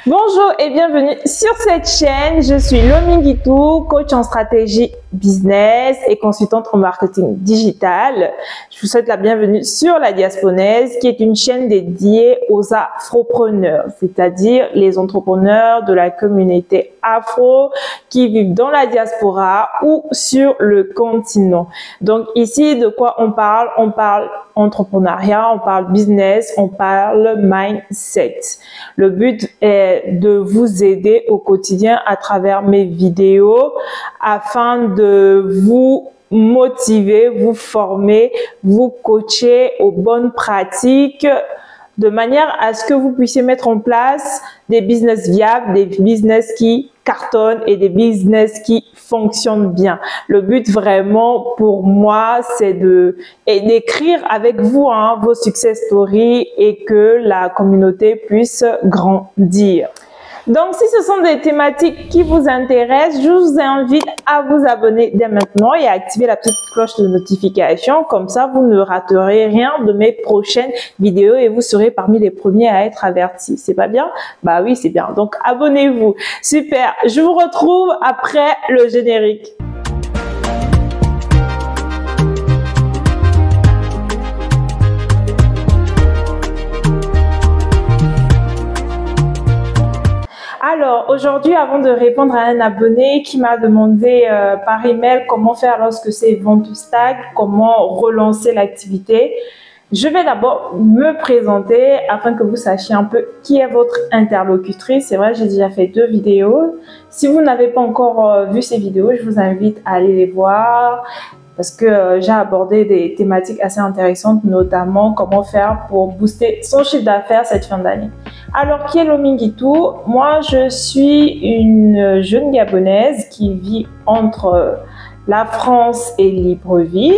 Bonjour et bienvenue sur cette chaîne. Je suis Lomi Guitou, coach en stratégie business et consultante en marketing digital. Je vous souhaite la bienvenue sur La Diasponaise, qui est une chaîne dédiée aux afropreneurs, c'est-à-dire les entrepreneurs de la communauté afro qui vivent dans la diaspora ou sur le continent. Donc ici, de quoi on parle? On parle entrepreneuriat, on parle business, on parle mindset. Le but est de vous aider au quotidien à travers mes vidéos afin de vous motiver, vous former, vous coacher aux bonnes pratiques de manière à ce que vous puissiez mettre en place des business viables, des business qui cartonnent et des business qui fonctionnent bien. Le but vraiment pour moi, c'est d'écrire avec vous vos success stories et que la communauté puisse grandir. Donc, si ce sont des thématiques qui vous intéressent, je vous invite à vous abonner dès maintenant et à activer la petite cloche de notification. Comme ça, vous ne raterez rien de mes prochaines vidéos et vous serez parmi les premiers à être avertis. C'est pas bien? Bah oui, c'est bien. Donc, abonnez-vous. Super. Je vous retrouve après le générique. Alors, aujourd'hui, avant de répondre à un abonné qui m'a demandé par email comment faire lorsque ces ventes stagnent, comment relancer l'activité, je vais d'abord me présenter afin que vous sachiez un peu qui est votre interlocutrice. C'est vrai, j'ai déjà fait 2 vidéos. Si vous n'avez pas encore vu ces vidéos, je vous invite à aller les voir parce que j'ai abordé des thématiques assez intéressantes, notamment comment faire pour booster son chiffre d'affaires cette fin d'année. Alors, qui est Lomi Guitou? Moi, je suis une jeune Gabonaise qui vit entre la France et Libreville.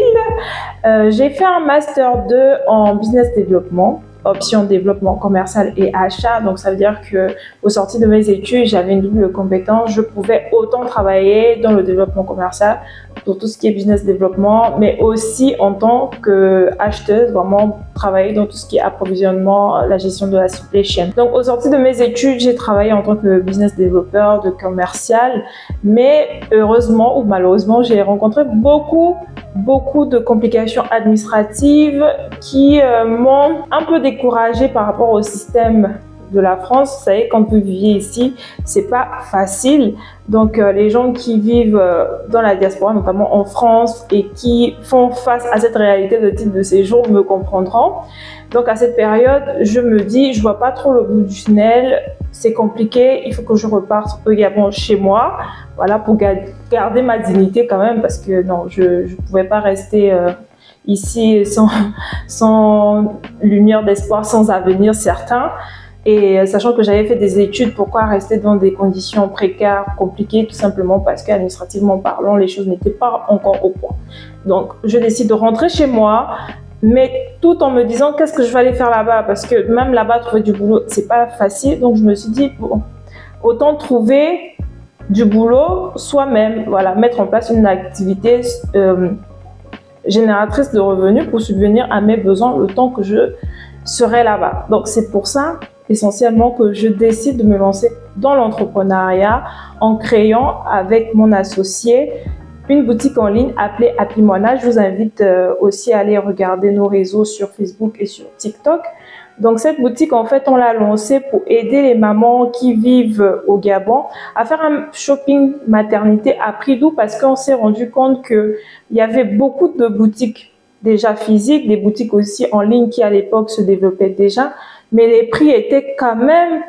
J'ai fait un Master 2 en Business Développement, option développement commercial et achat. Donc, ça veut dire que au sortir de mes études, j'avais une double compétence. Je pouvais autant travailler dans le développement commercial pour tout ce qui est business développement, mais aussi en tant qu'acheteuse, vraiment travailler dans tout ce qui est approvisionnement, la gestion de la supply chain. Donc, au sortir de mes études, j'ai travaillé en tant que business développeur, de commercial, mais heureusement ou malheureusement, j'ai rencontré beaucoup de complications administratives qui m'ont un peu découragée par rapport au système de la France. Vous savez, quand vous vivez ici, c'est pas facile. Donc, les gens qui vivent dans la diaspora, notamment en France, et qui font face à cette réalité de titre de séjour me comprendront. Donc, à cette période, je me dis, je vois pas trop le bout du tunnel. C'est compliqué. Il faut que je reparte au Gabon chez moi. Voilà, pour garder ma dignité quand même, parce que non, je pouvais pas rester ici sans lumière d'espoir, sans avenir certain. Et sachant que j'avais fait des études, pourquoi rester dans des conditions précaires, compliquées, tout simplement parce qu'administrativement parlant, les choses n'étaient pas encore au point. Donc, je décide de rentrer chez moi, mais tout en me disant qu'est-ce que je vais aller faire là-bas, parce que même là-bas, trouver du boulot, c'est pas facile. Donc, je me suis dit, bon, autant trouver du boulot soi-même, voilà, mettre en place une activité génératrice de revenus pour subvenir à mes besoins le temps que je serai là-bas. Donc, c'est pour ça essentiellement que je décide de me lancer dans l'entrepreneuriat en créant avec mon associé une boutique en ligne appelée Apimona. Je vous invite aussi à aller regarder nos réseaux sur Facebook et sur TikTok. Donc, cette boutique, en fait, on l'a lancée pour aider les mamans qui vivent au Gabon à faire un shopping maternité à prix doux parce qu'on s'est rendu compte qu'il y avait beaucoup de boutiques déjà physiques, des boutiques aussi en ligne qui, à l'époque, se développaient déjà, mais les prix étaient quand même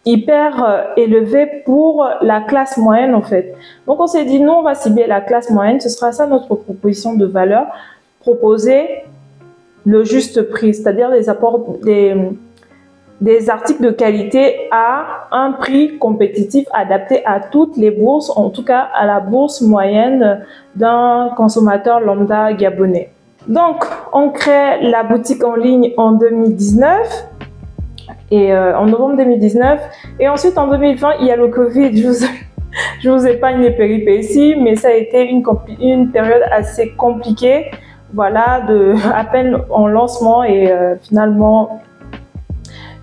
hyper élevés pour la classe moyenne, en fait. Donc, on s'est dit, nous, on va cibler la classe moyenne. Ce sera ça notre proposition de valeur, proposer le juste prix, c'est-à-dire des articles de qualité à un prix compétitif adapté à toutes les bourses, en tout cas à la bourse moyenne d'un consommateur lambda gabonais. Donc, on crée la boutique en ligne en 2019 et en novembre 2019 et ensuite en 2020 il y a le Covid. Je vous épargne les péripéties, mais ça a été une période assez compliquée. Voilà, à peine en lancement et finalement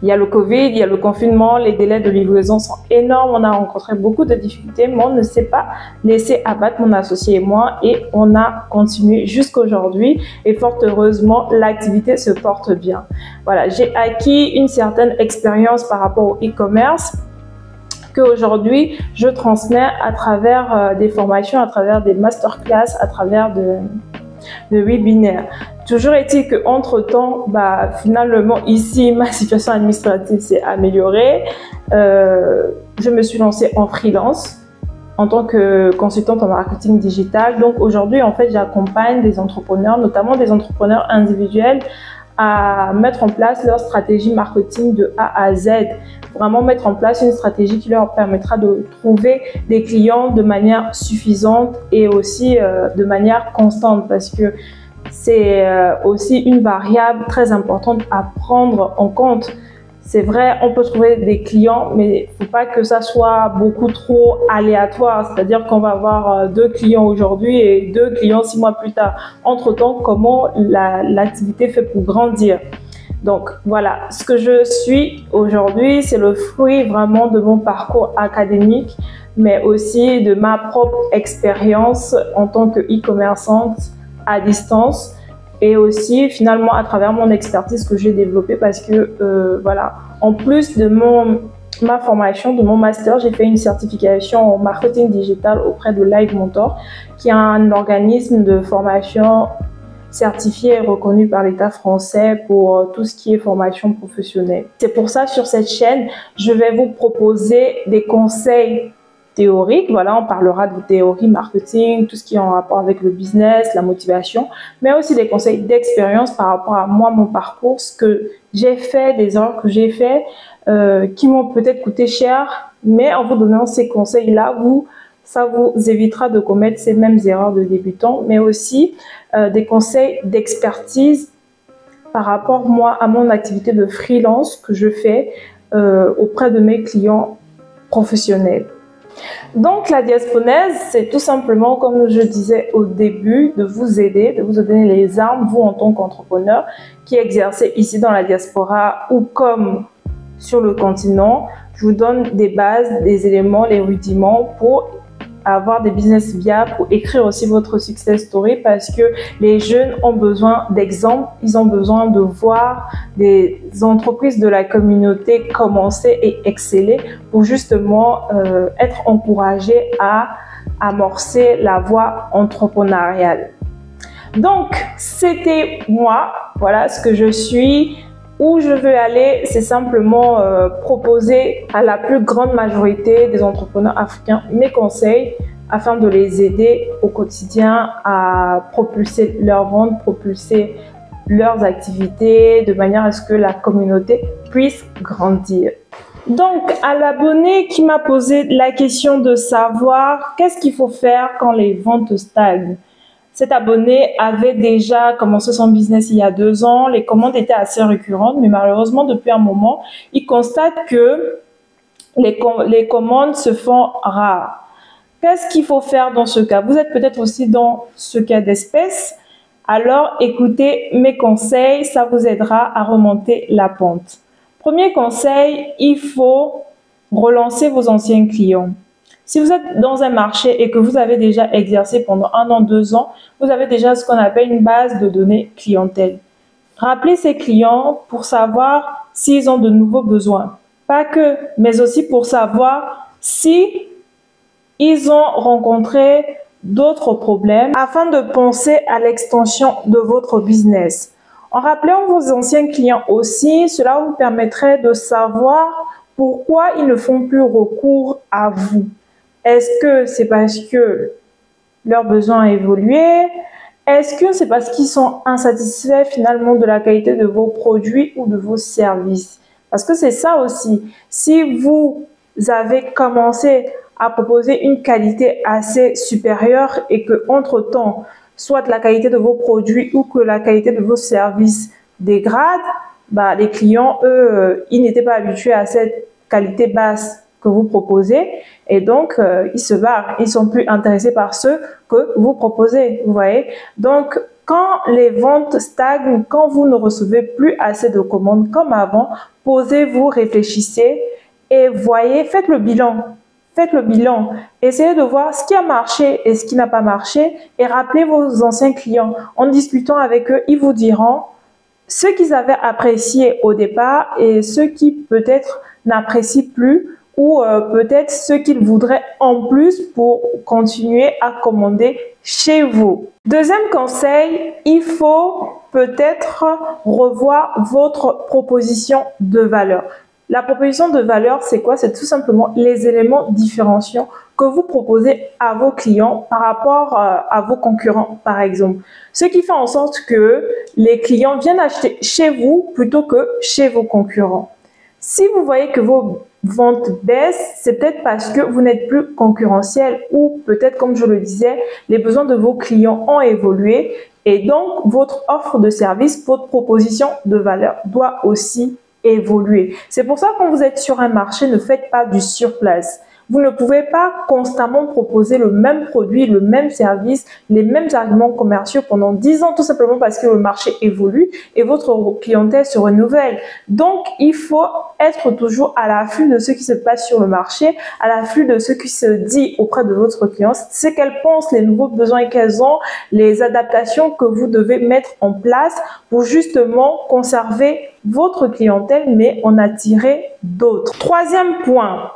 Il y a le Covid, il y a le confinement, les délais de livraison sont énormes. On a rencontré beaucoup de difficultés, mais on ne s'est pas laissé abattre, mon associé et moi, et on a continué jusqu'à aujourd'hui. Et fort heureusement, l'activité se porte bien. Voilà, j'ai acquis une certaine expérience par rapport au e-commerce qu'aujourd'hui, je transmets à travers des formations, à travers des masterclass, à travers de webinaire. Toujours est-il qu'entre-temps, finalement, ici, ma situation administrative s'est améliorée. Je me suis lancée en freelance en tant que consultante en marketing digital. Donc aujourd'hui, en fait, j'accompagne des entrepreneurs, notamment des entrepreneurs individuels, à mettre en place leur stratégie marketing de A à Z. Vraiment mettre en place une stratégie qui leur permettra de trouver des clients de manière suffisante et aussi de manière constante, parce que c'est aussi une variable très importante à prendre en compte. C'est vrai, on peut trouver des clients, mais il ne faut pas que ça soit beaucoup trop aléatoire. C'est-à-dire qu'on va avoir 2 clients aujourd'hui et 2 clients 6 mois plus tard. Entre-temps, comment l'activité fait pour grandir? Donc voilà, ce que je suis aujourd'hui, c'est le fruit vraiment de mon parcours académique, mais aussi de ma propre expérience en tant que e-commerçante à distance, et aussi finalement à travers mon expertise que j'ai développée, parce que voilà, en plus de ma formation, de mon master, j'ai fait une certification en marketing digital auprès de Live Mentor, qui est un organisme de formation certifié et reconnu par l'État français pour tout ce qui est formation professionnelle. C'est pour ça, sur cette chaîne, je vais vous proposer des conseils théoriques. Voilà, on parlera de théorie marketing, tout ce qui est en rapport avec le business, la motivation, mais aussi des conseils d'expérience par rapport à moi, mon parcours, ce que j'ai fait, des erreurs que j'ai fait, qui m'ont peut-être coûté cher, mais en vous donnant ces conseils-là, ça vous évitera de commettre ces mêmes erreurs de débutants, mais aussi des conseils d'expertise par rapport, moi, à mon activité de freelance que je fais auprès de mes clients professionnels. Donc, la diasponaise, c'est tout simplement, comme je disais au début, de vous aider, de vous donner les armes, vous en tant qu'entrepreneur qui exercez ici dans la diaspora ou comme sur le continent. Je vous donne des bases, des éléments, les rudiments pour avoir des business viables, pour écrire aussi votre success story, parce que les jeunes ont besoin d'exemples, ils ont besoin de voir des entreprises de la communauté commencer et exceller pour justement être encouragés à amorcer la voie entrepreneuriale. Donc, c'était moi, voilà ce que je suis. Où je veux aller, c'est simplement proposer à la plus grande majorité des entrepreneurs africains mes conseils afin de les aider au quotidien à propulser leurs ventes, propulser leurs activités de manière à ce que la communauté puisse grandir. Donc, à l'abonné qui m'a posé la question de savoir qu'est-ce qu'il faut faire quand les ventes stagnent. Cet abonné avait déjà commencé son business il y a 2 ans. Les commandes étaient assez récurrentes, mais malheureusement, depuis un moment, il constate que les commandes se font rares. Qu'est-ce qu'il faut faire dans ce cas? Vous êtes peut-être aussi dans ce cas d'espèce. Alors, écoutez mes conseils, ça vous aidera à remonter la pente. Premier conseil, il faut relancer vos anciens clients. Si vous êtes dans un marché et que vous avez déjà exercé pendant 1 an, 2 ans, vous avez déjà ce qu'on appelle une base de données clientèle. Rappelez ces clients pour savoir s'ils ont de nouveaux besoins. Pas que, mais aussi pour savoir si ils ont rencontré d'autres problèmes afin de penser à l'extension de votre business. En rappelant vos anciens clients aussi, cela vous permettrait de savoir pourquoi ils ne font plus recours à vous. Est-ce que c'est parce que leurs besoins ont évolué? Est-ce que c'est parce qu'ils sont insatisfaits finalement de la qualité de vos produits ou de vos services? Parce que c'est ça aussi. Si vous avez commencé à proposer une qualité assez supérieure et que entre-temps, soit la qualité de vos produits ou que la qualité de vos services dégrade, les clients, eux, ils n'étaient pas habitués à cette qualité basse que vous proposez et donc ils se barrent, ils sont plus intéressés par ce que vous proposez, vous voyez. Donc Quand les ventes stagnent, quand vous ne recevez plus assez de commandes comme avant, posez-vous, réfléchissez et voyez, faites le bilan. Faites le bilan. Essayez de voir ce qui a marché et ce qui n'a pas marché et rappelez vos anciens clients. En discutant avec eux, ils vous diront ce qu'ils avaient apprécié au départ et ce qui peut-être n'apprécient plus ou peut-être ce qu'ils voudraient en plus pour continuer à commander chez vous. Deuxième conseil, il faut peut-être revoir votre proposition de valeur. La proposition de valeur, c'est quoi? C'est tout simplement les éléments différenciants que vous proposez à vos clients par rapport à vos concurrents, par exemple. Ce qui fait en sorte que les clients viennent acheter chez vous plutôt que chez vos concurrents. Si vous voyez que vos ventes baissent, c'est peut-être parce que vous n'êtes plus concurrentiel ou peut-être, comme je le disais, les besoins de vos clients ont évolué et donc votre offre de service, votre proposition de valeur doit aussi évoluer. C'est pour ça que quand vous êtes sur un marché, ne faites pas du surplace. Vous ne pouvez pas constamment proposer le même produit, le même service, les mêmes arguments commerciaux pendant 10 ans, tout simplement parce que le marché évolue et votre clientèle se renouvelle. Donc, il faut être toujours à l'affût de ce qui se passe sur le marché, à l'affût de ce qui se dit auprès de votre client, ce qu'elle pense, les nouveaux besoins qu'elles ont, les adaptations que vous devez mettre en place pour justement conserver votre clientèle, mais en attirer d'autres. Troisième point.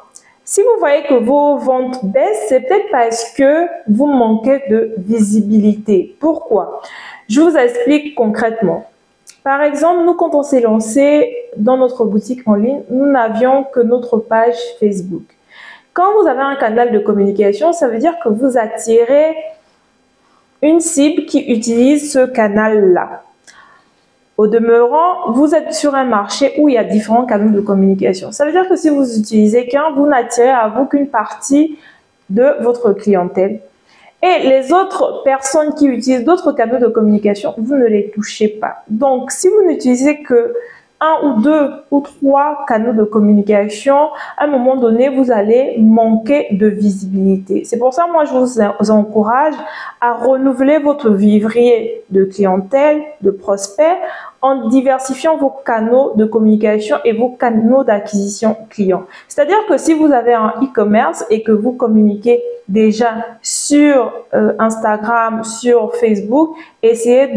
Si vous voyez que vos ventes baissent, c'est peut-être parce que vous manquez de visibilité. Pourquoi? Je vous explique concrètement. Par exemple, nous, quand on s'est lancé dans notre boutique en ligne, nous n'avions que notre page Facebook. Quand vous avez un canal de communication, ça veut dire que vous attirez une cible qui utilise ce canal-là. Au demeurant, vous êtes sur un marché où il y a différents canaux de communication. Ça veut dire que si vous utilisez qu'un, vous n'attirez à vous qu'une partie de votre clientèle. Et les autres personnes qui utilisent d'autres canaux de communication, vous ne les touchez pas. Donc, si vous n'utilisez que un ou deux ou trois canaux de communication, à un moment donné, vous allez manquer de visibilité. C'est pour ça, moi, je vous encourage à renouveler votre vivrier de clientèle, de prospects, en diversifiant vos canaux de communication et vos canaux d'acquisition client. C'est-à-dire que si vous avez un e-commerce et que vous communiquez déjà sur Instagram, sur Facebook, essayez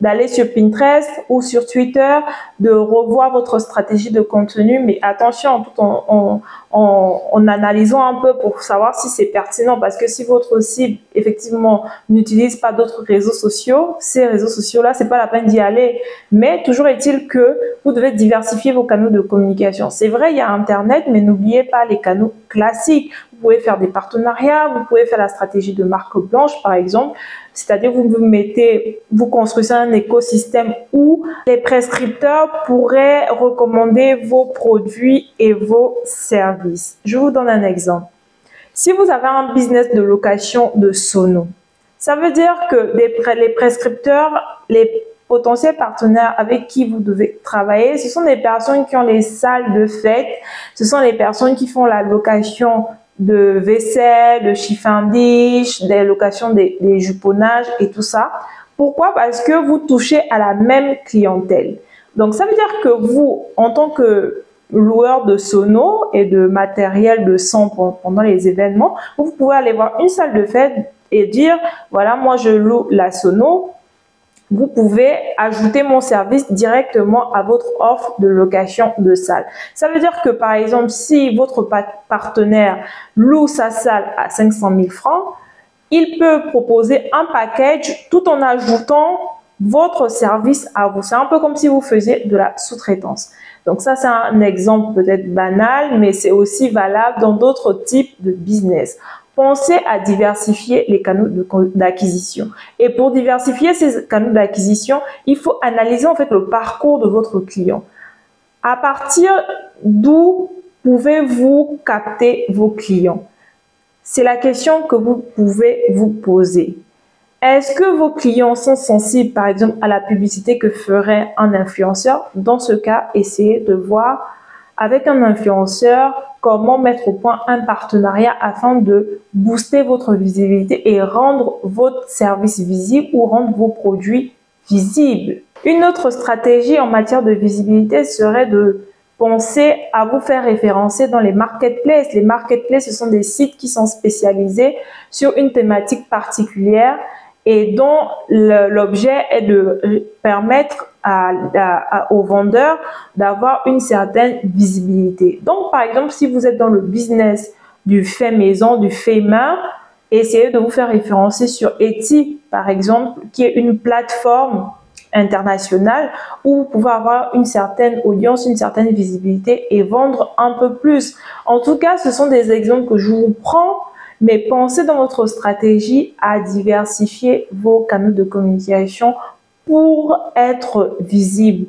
d'aller sur Pinterest ou sur Twitter, de revoir votre stratégie de contenu, mais attention, tout en analysant un peu pour savoir si c'est pertinent, parce que si votre cible, effectivement, n'utilise pas d'autres réseaux sociaux, ces réseaux sociaux-là, c'est pas la peine d'y aller. Mais toujours est-il que vous devez diversifier vos canaux de communication. C'est vrai, il y a Internet, mais n'oubliez pas les canaux classiques. Vous pouvez faire des partenariats, vous pouvez faire la stratégie de marque blanche, par exemple. C'est-à-dire, vous construisez un écosystème où les prescripteurs pourraient recommander vos produits et vos services. Je vous donne un exemple. Si vous avez un business de location de sonos, ça veut dire que les prescripteurs, les potentiels partenaires avec qui vous devez travailler, ce sont des personnes qui ont les salles de fête, ce sont les personnes qui font la location de vaisselle, de chiffondish, des locations des juponnages et tout ça. Pourquoi? Parce que vous touchez à la même clientèle. Donc, ça veut dire que vous, en tant que loueur de sonos et de matériel de son pendant les événements, vous pouvez aller voir une salle de fête et dire, voilà, moi je loue la sono. Vous pouvez ajouter mon service directement à votre offre de location de salle. Ça veut dire que, par exemple, si votre partenaire loue sa salle à 500 000 francs, il peut proposer un package tout en ajoutant votre service à vous. C'est un peu comme si vous faisiez de la sous-traitance. Donc ça, c'est un exemple peut-être banal, mais c'est aussi valable dans d'autres types de business. Pensez à diversifier les canaux d'acquisition. Et pour diversifier ces canaux d'acquisition, il faut analyser en fait le parcours de votre client. À partir d'où pouvez-vous capter vos clients? C'est la question que vous pouvez vous poser. Est-ce que vos clients sont sensibles, par exemple, à la publicité que ferait un influenceur? Dans ce cas, essayez de voir avec un influenceur comment mettre au point un partenariat afin de booster votre visibilité et rendre votre service visible ou rendre vos produits visibles. Une autre stratégie en matière de visibilité serait de penser à vous faire référencer dans les marketplaces. Les marketplaces, ce sont des sites qui sont spécialisés sur une thématique particulière et dont l'objet est de permettre aux vendeurs d'avoir une certaine visibilité. Donc, par exemple, si vous êtes dans le business du fait maison, du fait main, essayez de vous faire référencer sur Etsy, par exemple, qui est une plateforme internationale où vous pouvez avoir une certaine audience, une certaine visibilité et vendre un peu plus. En tout cas, ce sont des exemples que je vous prends, mais pensez dans votre stratégie à diversifier vos canaux de communication pour être visible.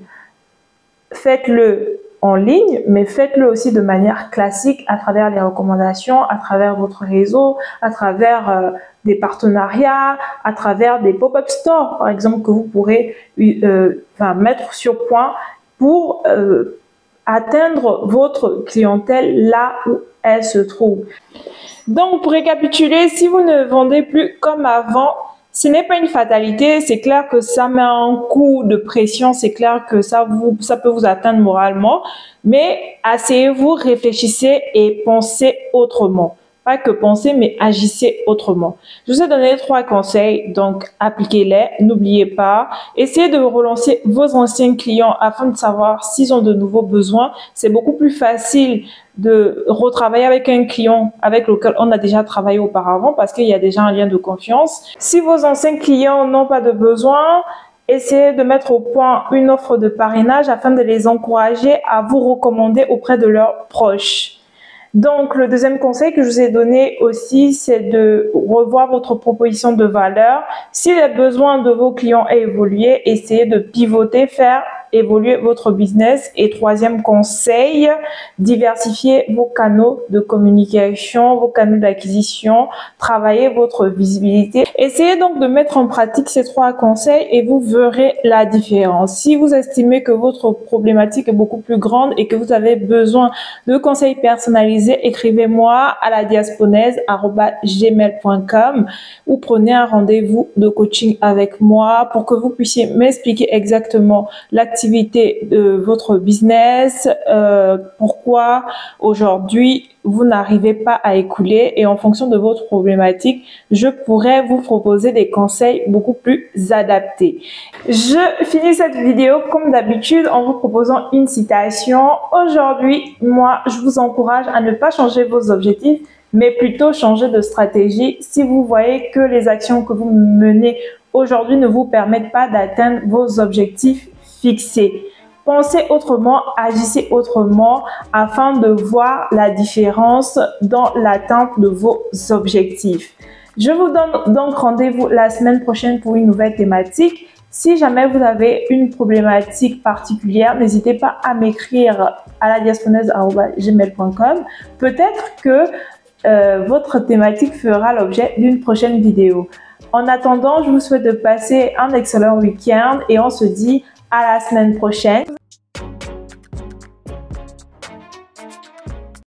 Faites-le en ligne, mais faites-le aussi de manière classique à travers les recommandations, à travers votre réseau, à travers des partenariats, à travers des pop-up stores, par exemple, que vous pourrez mettre sur point pour atteindre votre clientèle là où elle se trouve. Donc, pour récapituler, si vous ne vendez plus comme avant, ce n'est pas une fatalité, c'est clair que ça met un coup de pression, c'est clair que ça peut vous atteindre moralement, mais asseyez-vous, réfléchissez et pensez autrement. Pas que pensez, mais agissez autrement. Je vous ai donné 3 conseils, donc appliquez-les, n'oubliez pas. Essayez de relancer vos anciens clients afin de savoir s'ils ont de nouveaux besoins. C'est beaucoup plus facile de retravailler avec un client avec lequel on a déjà travaillé auparavant parce qu'il y a déjà un lien de confiance. Si vos anciens clients n'ont pas de besoin, essayez de mettre au point une offre de parrainage afin de les encourager à vous recommander auprès de leurs proches. Donc, le deuxième conseil que je vous ai donné aussi, c'est de revoir votre proposition de valeur. Si les besoins de vos clients ont évolué, essayez de pivoter, faire évoluer votre business. Et troisième conseil, diversifier vos canaux de communication, vos canaux d'acquisition, travailler votre visibilité. Essayez donc de mettre en pratique ces 3 conseils et vous verrez la différence. Si vous estimez que votre problématique est beaucoup plus grande et que vous avez besoin de conseils personnalisés, écrivez-moi à la diasponaise@gmail.com ou prenez un rendez-vous de coaching avec moi pour que vous puissiez m'expliquer exactement l'activité de votre business, pourquoi aujourd'hui vous n'arrivez pas à écouler et en fonction de votre problématique, je pourrais vous proposer des conseils beaucoup plus adaptés. Je finis cette vidéo comme d'habitude en vous proposant une citation. Aujourd'hui, moi, je vous encourage à ne pas changer vos objectifs, mais plutôt changer de stratégie si vous voyez que les actions que vous menez aujourd'hui ne vous permettent pas d'atteindre vos objectifs fixés. Pensez autrement, agissez autrement afin de voir la différence dans l'atteinte de vos objectifs. Je vous donne donc rendez-vous la semaine prochaine pour une nouvelle thématique. Si jamais vous avez une problématique particulière, n'hésitez pas à m'écrire à la diasponaise@gmail.com. Peut-être que votre thématique fera l'objet d'une prochaine vidéo. En attendant, je vous souhaite de passer un excellent week-end et on se dit à la semaine prochaine.